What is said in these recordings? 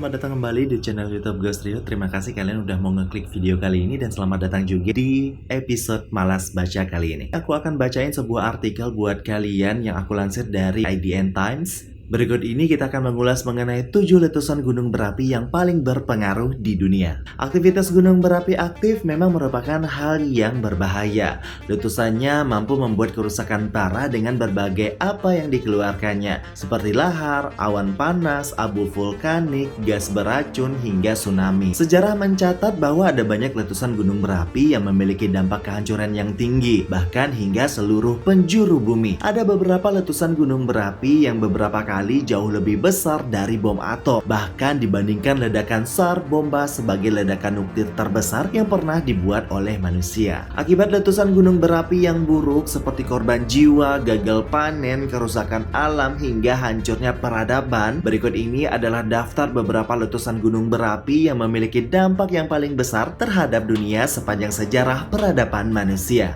selamat datang kembali di channel YouTube Ghost Rio. Terima kasih kalian udah mau ngeklik video kali ini dan selamat datang juga di episode Malas Baca kali ini. Aku akan bacain sebuah artikel buat kalian yang aku lansir dari IDN Times. Berikut ini kita akan mengulas mengenai 7 letusan gunung berapi yang paling berpengaruh di dunia. Aktivitas gunung berapi aktif memang merupakan hal yang berbahaya. Letusannya mampu membuat kerusakan parah dengan berbagai apa yang dikeluarkannya, seperti lahar, awan panas, abu vulkanik, gas beracun, hingga tsunami. Sejarah mencatat bahwa ada banyak letusan gunung berapi yang memiliki dampak kehancuran yang tinggi, bahkan hingga seluruh penjuru bumi. Ada beberapa letusan gunung berapi yang beberapa kali jauh lebih besar dari bom atom, bahkan dibandingkan ledakan SAR bomba sebagai ledakan nuklir terbesar yang pernah dibuat oleh manusia. Akibat letusan gunung berapi yang buruk seperti korban jiwa, gagal panen, kerusakan alam, hingga hancurnya peradaban, berikut ini adalah daftar beberapa letusan gunung berapi yang memiliki dampak yang paling besar terhadap dunia sepanjang sejarah peradaban manusia.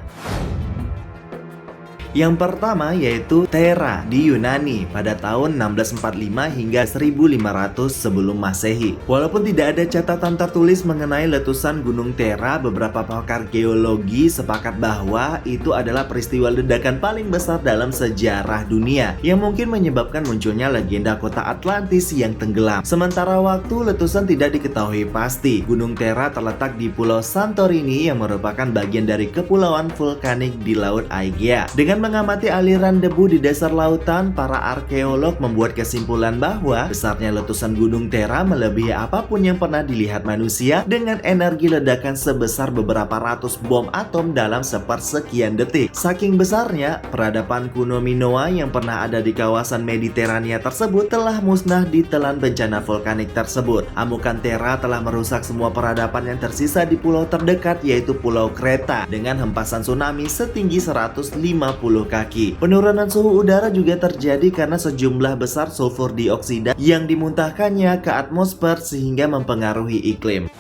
Yang pertama yaitu Thera di Yunani pada tahun 1645 hingga 1500 sebelum Masehi. Walaupun tidak ada catatan tertulis mengenai letusan Gunung Thera, beberapa pakar geologi sepakat bahwa itu adalah peristiwa ledakan paling besar dalam sejarah dunia yang mungkin menyebabkan munculnya legenda kota Atlantis yang tenggelam. Sementara waktu letusan tidak diketahui pasti. Gunung Thera terletak di Pulau Santorini yang merupakan bagian dari kepulauan vulkanik di Laut Aegea. Dengan mengamati aliran debu di dasar lautan, para arkeolog membuat kesimpulan bahwa besarnya letusan Gunung Thera melebihi apapun yang pernah dilihat manusia dengan energi ledakan sebesar beberapa ratus bom atom dalam sepersekian detik. Saking besarnya, peradaban kuno Minoa yang pernah ada di kawasan Mediterania tersebut telah musnah ditelan bencana vulkanik tersebut. Amukan Thera telah merusak semua peradaban yang tersisa di pulau terdekat, yaitu Pulau Kreta, dengan hempasan tsunami setinggi 150 kaki. Penurunan suhu udara juga terjadi karena sejumlah besar sulfur dioksida yang dimuntahkannya ke atmosfer sehingga mempengaruhi iklim.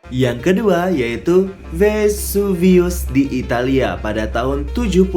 Yang kedua yaitu Vesuvius di Italia pada tahun 79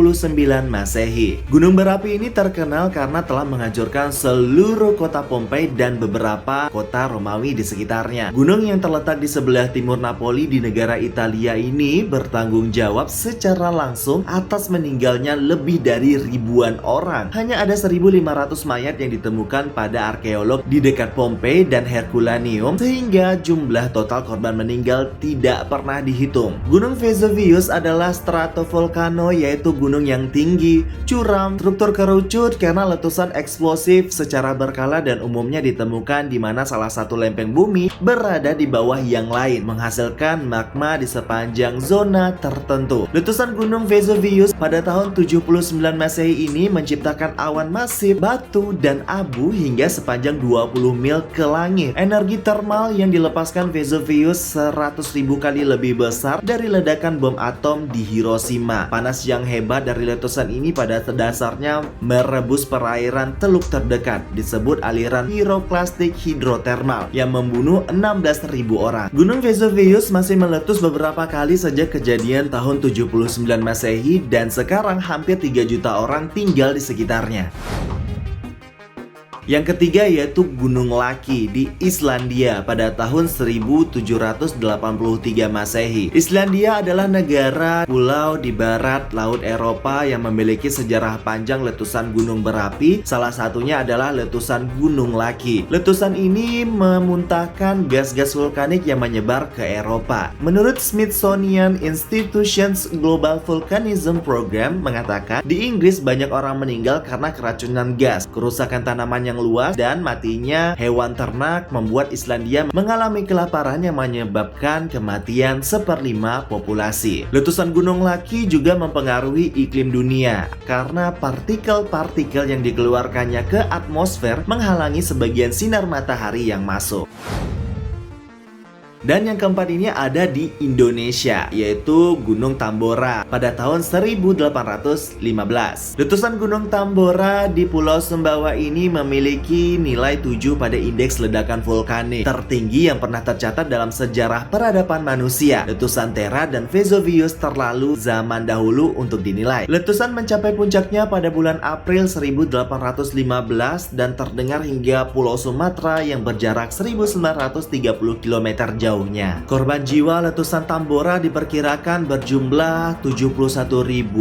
Masehi. Gunung berapi ini terkenal karena telah menghancurkan seluruh kota Pompei dan beberapa kota Romawi di sekitarnya. Gunung yang terletak di sebelah timur Napoli di negara Italia ini bertanggung jawab secara langsung atas meninggalnya lebih dari ribuan orang. Hanya ada 1.500 mayat yang ditemukan pada arkeolog di dekat Pompei dan Herculaneum, sehingga jumlah total korban meninggal tidak pernah dihitung. Gunung Vesuvius adalah stratovolcano, yaitu gunung yang tinggi, curam, struktur kerucut karena letusan eksplosif secara berkala dan umumnya ditemukan di mana salah satu lempeng bumi berada di bawah yang lain, menghasilkan magma di sepanjang zona tertentu. Letusan Gunung Vesuvius pada tahun 79 Masehi ini menciptakan awan masif, batu, dan abu hingga sepanjang 20 mil ke langit. Energi termal yang dilepaskan Vesuvius 100.000 kali lebih besar dari ledakan bom atom di Hiroshima. Panas yang hebat dari letusan ini pada dasarnya merebus perairan teluk terdekat, disebut aliran piroklastik hidrotermal, yang membunuh 16.000 orang. Gunung Vesuvius masih meletus beberapa kali sejak kejadian tahun 79 Masehi dan sekarang hampir 3 juta orang tinggal di sekitarnya. Yang ketiga yaitu Gunung Laki di Islandia pada tahun 1783 Masehi. Islandia adalah negara pulau di barat Laut Eropa yang memiliki sejarah panjang letusan gunung berapi. Salah satunya adalah letusan Gunung Laki. Letusan ini memuntahkan gas-gas vulkanik yang menyebar ke Eropa. Menurut Smithsonian Institution's Global Volcanism Program mengatakan, di Inggris banyak orang meninggal karena keracunan gas, kerusakan tanaman yang luas, dan matinya hewan ternak membuat Islandia mengalami kelaparan yang menyebabkan kematian 1/5 populasi. Letusan Gunung Laki juga mempengaruhi iklim dunia karena partikel-partikel yang dikeluarkannya ke atmosfer menghalangi sebagian sinar matahari yang masuk. Dan yang keempat ini ada di Indonesia, yaitu Gunung Tambora pada tahun 1815. Letusan Gunung Tambora di Pulau Sumbawa ini memiliki nilai 7 pada indeks ledakan vulkanik tertinggi yang pernah tercatat dalam sejarah peradaban manusia. Letusan Terra dan Vesuvius terlalu zaman dahulu untuk dinilai. Letusan mencapai puncaknya pada bulan April 1815 dan terdengar hingga Pulau Sumatera yang berjarak 1930 km jauhnya. Korban jiwa letusan Tambora diperkirakan berjumlah 71.000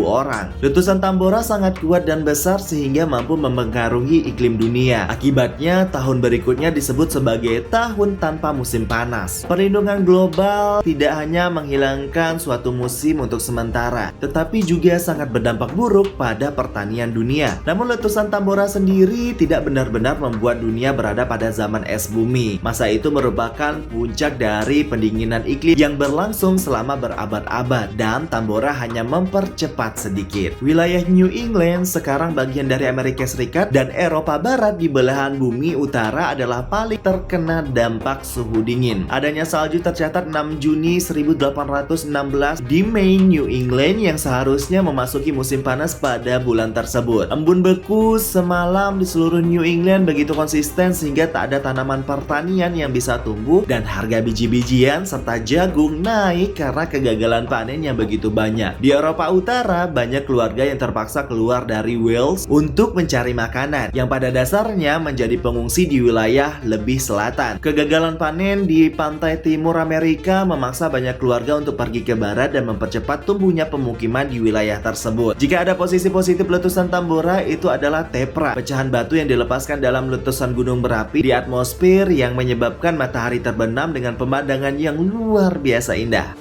orang. Letusan Tambora sangat kuat dan besar sehingga mampu mempengaruhi iklim dunia. Akibatnya, tahun berikutnya disebut sebagai tahun tanpa musim panas. Perlindungan global tidak hanya menghilangkan suatu musim untuk sementara, tetapi juga sangat berdampak buruk pada pertanian dunia. Namun letusan Tambora sendiri tidak benar-benar membuat dunia berada pada zaman es bumi. Masa itu merupakan puncak dari pendinginan iklim yang berlangsung selama berabad-abad, dan Tambora hanya mempercepat sedikit. Wilayah New England, sekarang bagian dari Amerika Serikat, dan Eropa Barat di belahan bumi utara adalah paling terkena dampak suhu dingin. Adanya salju tercatat 6 Juni 1816 di Maine, New England, yang seharusnya memasuki musim panas pada bulan tersebut. Embun beku semalam di seluruh New England begitu konsisten sehingga tak ada tanaman pertanian yang bisa tumbuh, dan harga biji-bijian serta jagung naik karena kegagalan panen yang begitu banyak. Di Eropa Utara, banyak keluarga yang terpaksa keluar dari Wales untuk mencari makanan, yang pada dasarnya menjadi pengungsi di wilayah lebih selatan. Kegagalan panen di pantai timur Amerika memaksa banyak keluarga untuk pergi ke barat dan mempercepat tumbuhnya pemukiman di wilayah tersebut. Jika ada posisi positif letusan Tambora, itu adalah tepra, pecahan batu yang dilepaskan dalam letusan gunung berapi di atmosfer yang menyebabkan matahari terbenam dengan pemandangan yang luar biasa indah.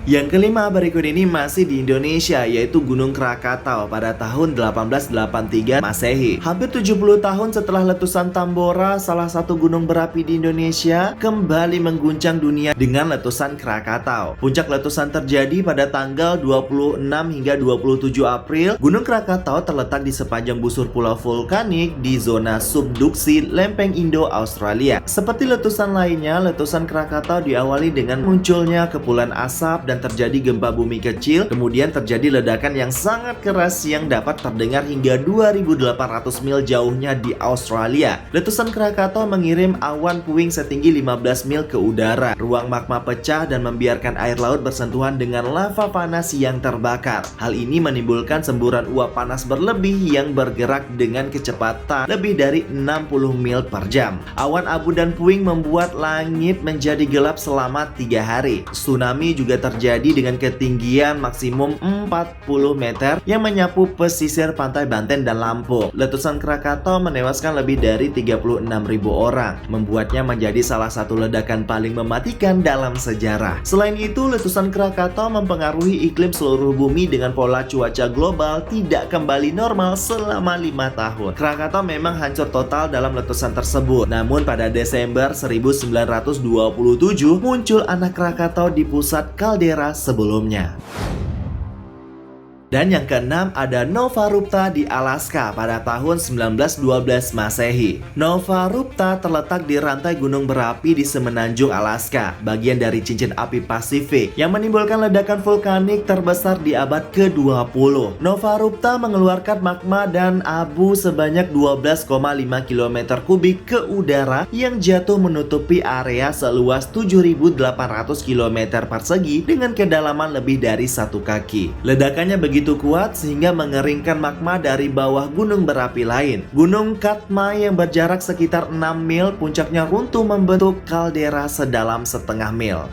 Yang kelima berikut ini masih di Indonesia, yaitu Gunung Krakatau pada tahun 1883 Masehi. Hampir 70 tahun setelah letusan Tambora, salah satu gunung berapi di Indonesia kembali mengguncang dunia dengan letusan Krakatau. Puncak letusan terjadi pada tanggal 26 hingga 27 April. Gunung Krakatau terletak di sepanjang busur pulau vulkanik di zona subduksi lempeng Indo-Australia. Seperti letusan lainnya, letusan Krakatau diawali dengan munculnya kepulan asap dan terjadi gempa bumi kecil, kemudian terjadi ledakan yang sangat keras yang dapat terdengar hingga 2.800 mil jauhnya di Australia. Letusan Krakatau mengirim awan puing setinggi 15 mil ke udara. Ruang magma pecah dan membiarkan air laut bersentuhan dengan lava panas yang terbakar. Hal ini menimbulkan semburan uap panas berlebih yang bergerak dengan kecepatan lebih dari 60 mil per jam. Awan abu dan puing membuat langit menjadi gelap selama 3 hari. Tsunami juga terjadi dengan ketinggian maksimum 40 meter yang menyapu pesisir pantai Banten dan Lampung. Letusan Krakatau menewaskan lebih dari 36.000 orang, membuatnya menjadi salah satu ledakan paling mematikan dalam sejarah. Selain itu, letusan Krakatau mempengaruhi iklim seluruh bumi dengan pola cuaca global tidak kembali normal selama 5 tahun. Krakatau memang hancur total dalam letusan tersebut. Namun pada Desember 1927 muncul anak Krakatau di pusat kaldera sebelumnya. Dan yang keenam ada Nova Rupta di Alaska pada tahun 1912 Masehi. Nova Rupta terletak di rantai gunung berapi di semenanjung Alaska, bagian dari cincin api Pasifik yang menimbulkan ledakan vulkanik terbesar di abad ke-20. Nova Rupta mengeluarkan magma dan abu sebanyak 12,5 km kubik ke udara yang jatuh menutupi area seluas 7.800 km persegi dengan kedalaman lebih dari 1 kaki. Ledakannya begitu kuat sehingga mengeringkan magma dari bawah gunung berapi lain. Gunung Katmai yang berjarak sekitar 6 mil, puncaknya runtuh membentuk kaldera sedalam setengah mil.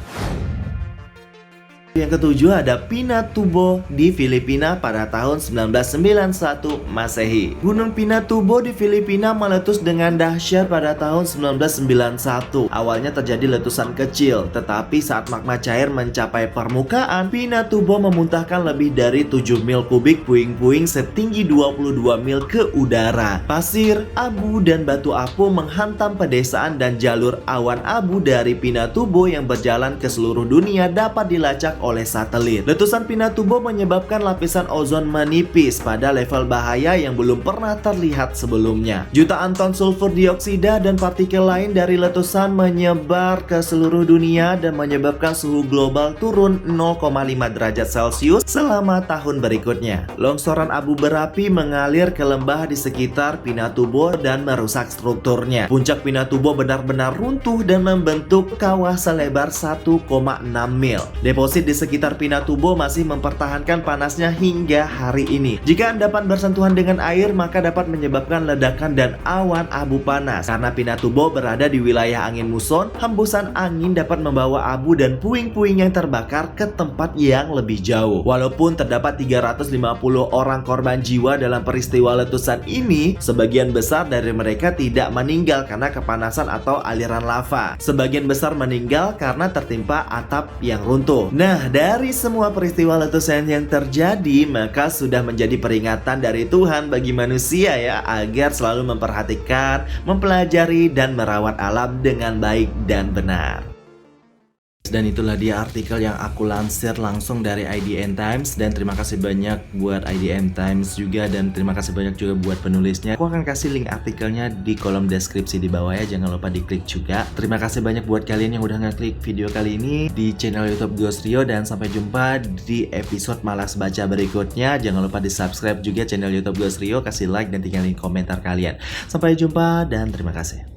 Yang ketujuh ada Pinatubo di Filipina pada tahun 1991 Masehi. Gunung Pinatubo di Filipina meletus dengan dahsyat pada tahun 1991. Awalnya terjadi letusan kecil, tetapi saat magma cair mencapai permukaan, Pinatubo memuntahkan lebih dari 7 mil kubik puing-puing setinggi 22 mil ke udara. Pasir, abu, dan batu apung menghantam pedesaan dan jalur awan abu dari Pinatubo yang berjalan ke seluruh dunia dapat dilacak oleh satelit. Letusan Pinatubo menyebabkan lapisan ozon menipis pada level bahaya yang belum pernah terlihat sebelumnya. Jutaan ton sulfur dioksida dan partikel lain dari letusan menyebar ke seluruh dunia dan menyebabkan suhu global turun 0,5 derajat Celcius selama tahun berikutnya. Longsoran abu berapi mengalir ke lembah di sekitar Pinatubo dan merusak strukturnya. Puncak Pinatubo benar-benar runtuh dan membentuk kawah selebar 1,6 mil. Deposit di sekitar Pinatubo masih mempertahankan panasnya hingga hari ini. Jika endapan bersentuhan dengan air, maka dapat menyebabkan ledakan dan awan abu panas. Karena Pinatubo berada di wilayah angin muson, hembusan angin dapat membawa abu dan puing-puing yang terbakar ke tempat yang lebih jauh. Walaupun terdapat 350 orang korban jiwa dalam peristiwa letusan ini, sebagian besar dari mereka tidak meninggal karena kepanasan atau aliran lava. Sebagian besar meninggal karena tertimpa atap yang runtuh. Nah, dari semua peristiwa letusan yang terjadi, maka sudah menjadi peringatan dari Tuhan bagi manusia ya, agar selalu memperhatikan, mempelajari, dan merawat alam dengan baik dan benar. Dan itulah dia artikel yang aku lansir langsung dari IDN Times. Dan terima kasih banyak buat IDN Times juga, dan terima kasih banyak juga buat penulisnya. Aku akan kasih link artikelnya di kolom deskripsi di bawah ya, jangan lupa diklik juga. Terima kasih banyak buat kalian yang udah ngeklik video kali ini di channel YouTube Ghost Rio, dan sampai jumpa di episode Malas Baca berikutnya. Jangan lupa di subscribe juga channel YouTube Ghost Rio, kasih like dan tinggalin komentar kalian. Sampai jumpa dan terima kasih.